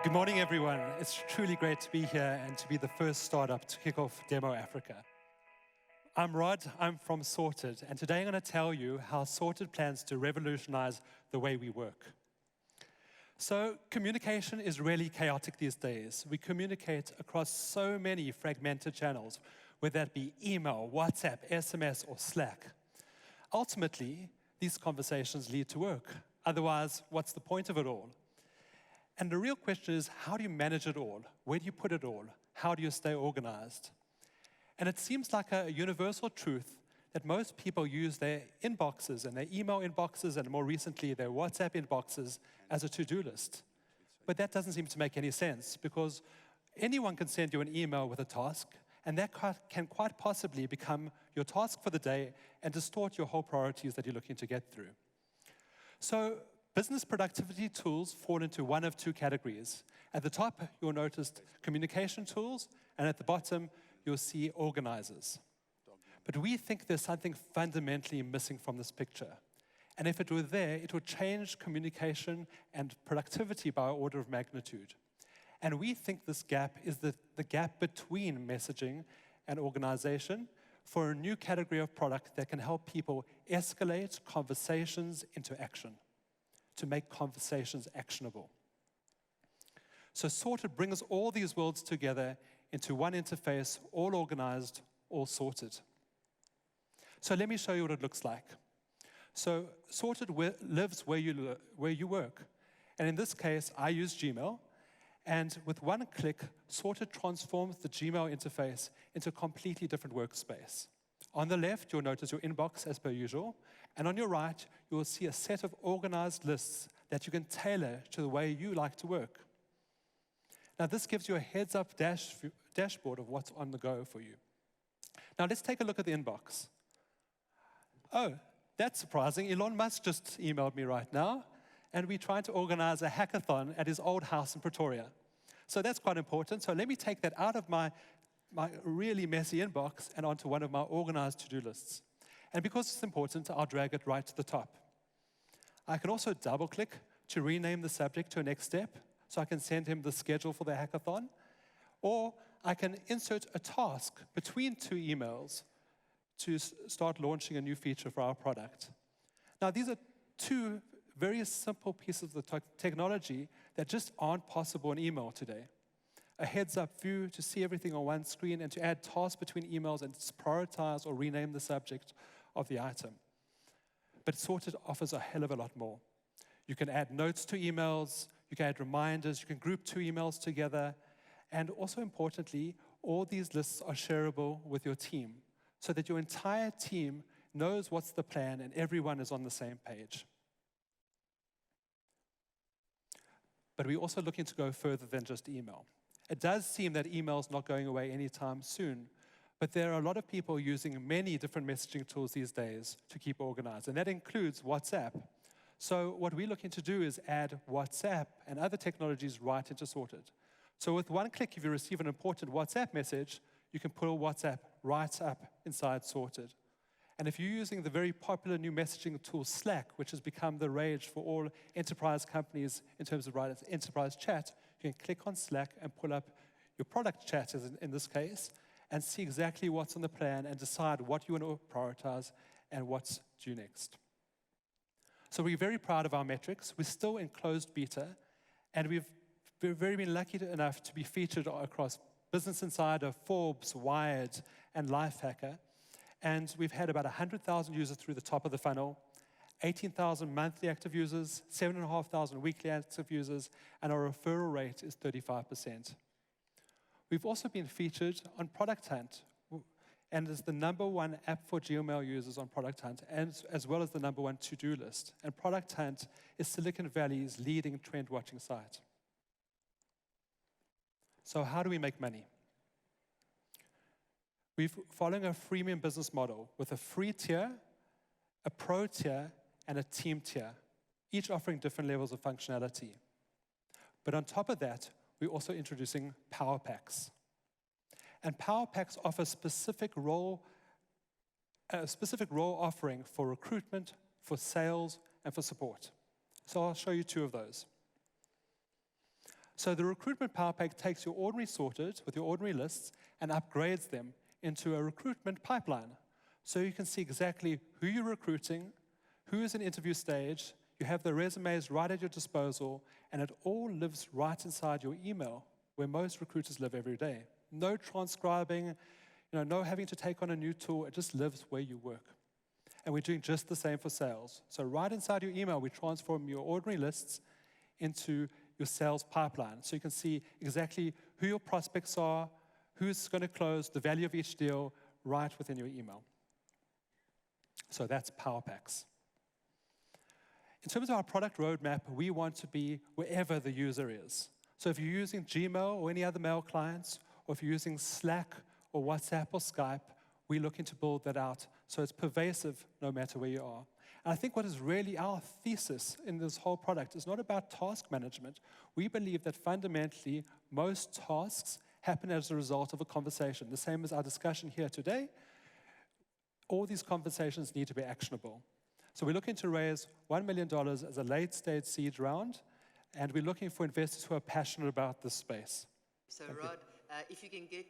Good morning, everyone. It's truly great to be here and to be the first startup to kick off Demo Africa. I'm Rod, I'm from Sorted, and today I'm going to tell you how Sorted plans to revolutionize the way we work. So communication is really chaotic these days. We communicate across so many fragmented channels, whether that be email, WhatsApp, SMS, or Slack. Ultimately, these conversations lead to work. Otherwise, what's the point of it all? And the real question is, how do you manage it all? Where do you put it all? How do you stay organized? And it seems like a universal truth that most people use their inboxes and their email inboxes and more recently their WhatsApp inboxes as a to-do list. But that doesn't seem to make any sense because anyone can send you an email with a task and that can quite possibly become your task for the day and distort your whole priorities that you're looking to get through. So business productivity tools fall into one of two categories. At the top, you'll notice communication tools, and at the bottom, you'll see organizers. But we think there's something fundamentally missing from this picture. And if it were there, it would change communication and productivity by an order of magnitude. And we think this gap is the gap between messaging and organization for a new category of product that can help people escalate conversations into action, to make conversations actionable. So Sorted brings all these worlds together into one interface, all organized, all sorted. So let me show you what it looks like. So Sorted lives where you work. And in this case, I use Gmail. And with one click, Sorted transforms the Gmail interface into a completely different workspace. On the left, you'll notice your inbox as per usual. And on your right, you will see a set of organized lists that you can tailor to the way you like to work. Now, this gives you a heads-up dashboard of what's on the go for you. Now, let's take a look at the inbox. Oh, that's surprising. Elon Musk just emailed me right now, and we're trying to organize a hackathon at his old house in Pretoria. So that's quite important. So let me take that out of my really messy inbox and onto one of my organized to-do lists. And because it's important, I'll drag it right to the top. I can also double-click to rename the subject to a next step, so I can send him the schedule for the hackathon. Or I can insert a task between two emails to start launching a new feature for our product. Now, these are two very simple pieces of the technology that just aren't possible in email today. A heads-up view to see everything on one screen and to add tasks between emails and prioritize or rename the subject of the item. But Sorted offers a hell of a lot more. You can add notes to emails, you can add reminders, you can group two emails together, and also importantly, all these lists are shareable with your team so that your entire team knows what's the plan and everyone is on the same page. But we're also looking to go further than just email. It does seem that email is not going away anytime soon, but there are a lot of people using many different messaging tools these days to keep organized, and that includes WhatsApp. So what we're looking to do is add WhatsApp and other technologies right into Sorted. So with one click, if you receive an important WhatsApp message, you can pull WhatsApp right up inside Sorted. And if you're using the very popular new messaging tool Slack, which has become the rage for all enterprise companies in terms of writing enterprise chat, you can click on Slack and pull up your product chat, in this case, and see exactly what's on the plan and decide what you want to prioritize and what's due next. So we're very proud of our metrics. We're still in closed beta, and we've been lucky enough to be featured across Business Insider, Forbes, Wired, and Lifehacker. And we've had about 100,000 users through the top of the funnel, 18,000 monthly active users, 7,500 weekly active users, and our referral rate is 35%. We've also been featured on Product Hunt, and is the #1 app for Gmail users on Product Hunt, as well as the #1 to-do list. And Product Hunt is Silicon Valley's leading trend-watching site. So how do we make money? We're following a freemium business model with a free tier, a pro tier, and a team tier, each offering different levels of functionality. But on top of that, we're also introducing Power Packs. And Power Packs offer a specific role offering for recruitment, for sales, and for support. So I'll show you two of those. So the Recruitment Power Pack takes your ordinary sorted with your ordinary lists and upgrades them into a recruitment pipeline. So you can see exactly who you're recruiting, who is in interview stage, you have the resumes right at your disposal, and it all lives right inside your email, where most recruiters live every day. No transcribing, no having to take on a new tool, it just lives where you work. And we're doing just the same for sales. So right inside your email, we transform your ordinary lists into your sales pipeline. So you can see exactly who your prospects are, who's going to close, the value of each deal, right within your email. So that's Power Packs. In terms of our product roadmap, we want to be wherever the user is. So if you're using Gmail or any other mail clients, or if you're using Slack or WhatsApp or Skype, we're looking to build that out so it's pervasive no matter where you are. And I think what is really our thesis in this whole product is not about task management. We believe that fundamentally most tasks happen as a result of a conversation. The same as our discussion here today. All these conversations need to be actionable. So we're looking to raise $1 million as a late-stage seed round, and we're looking for investors who are passionate about this space. So Rod, if you can get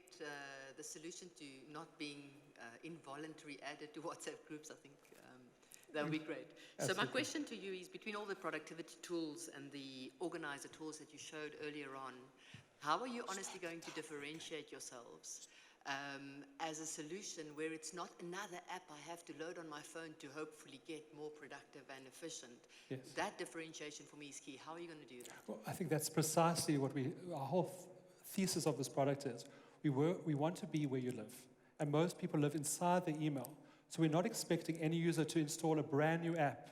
the solution to not being involuntary added to WhatsApp groups, I think that would be great. Absolutely. So my question to you is, between all the productivity tools and the organizer tools that you showed earlier on, how are you honestly going to differentiate yourselves as a solution where it's not another app I have to load on my phone to hopefully get more productive and efficient? Yes. That differentiation for me is key. How are you going to do that? Well, I think that's precisely what our whole thesis of this product is. We want to be where you live. And most people live inside the email. So we're not expecting any user to install a brand new app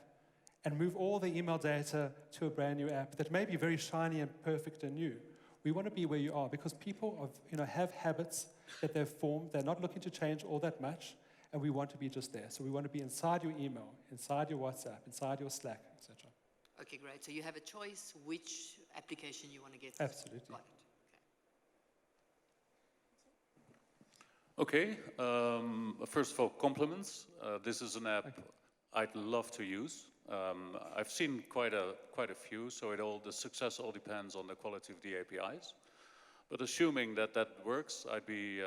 and move all the email data to a brand new app that may be very shiny and perfect and new. We want to be where you are because people have habits that they've formed. They're not looking to change all that much, and we want to be just there. So we want to be inside your email, inside your WhatsApp, inside your Slack, etc. Okay, great. So you have a choice which application you want to get. Absolutely. Got it. Okay, first of all, compliments. This is an app I'd love to use. I've seen quite a few, so the success all depends on the quality of the APIs. But assuming that works, I'd be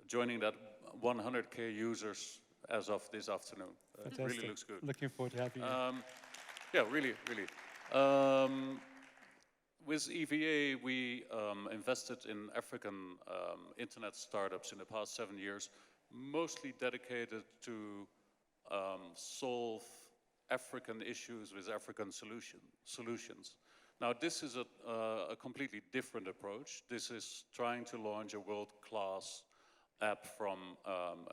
joining that 100K users as of this afternoon. It really looks good. Looking forward to having you. Yeah, really. With EVA, we invested in African internet startups in the past 7 years, mostly dedicated to solve African issues with African solutions. Now, this is a completely different approach. This is trying to launch a world-class app from,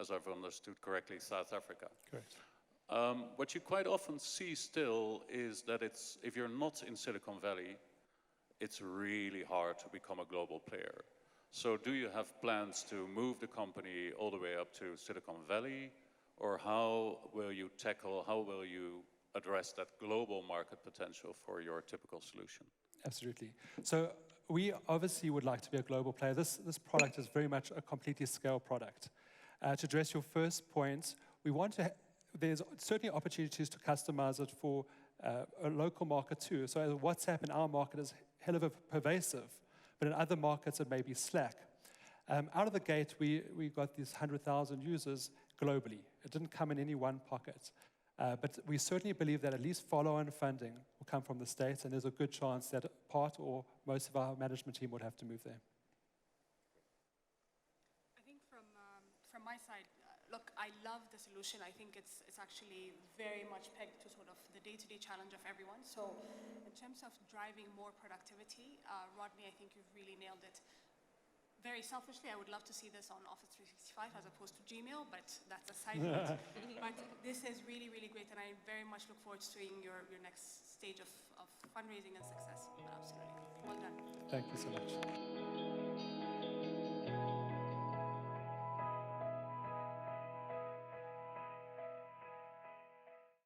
as I've understood correctly, South Africa. Correct. What you quite often see still is that if you're not in Silicon Valley, it's really hard to become a global player. So do you have plans to move the company all the way up to Silicon Valley? Or how will you address that global market potential for your typical solution? Absolutely. So we obviously would like to be a global player. This product is very much a completely scale product. To address your first point, there's certainly opportunities to customize it for a local market too. So WhatsApp in our market is hell of a pervasive, but in other markets it may be Slack. Out of the gate, we got these 100,000 users globally. It didn't come in any one pocket. But we certainly believe that at least follow-on funding will come from the States, and there's a good chance that part or most of our management team would have to move there. I think from my side, look, I love the solution. I think it's actually very much pegged to sort of the day-to-day challenge of everyone. So in terms of driving more productivity, Rodney, I think you've really nailed it. Very selfishly, I would love to see this on Office 365 as opposed to Gmail, but that's a side note. But this is really, really great, and I very much look forward to seeing your next stage of fundraising and success. Absolutely. Well done. Thank you so much.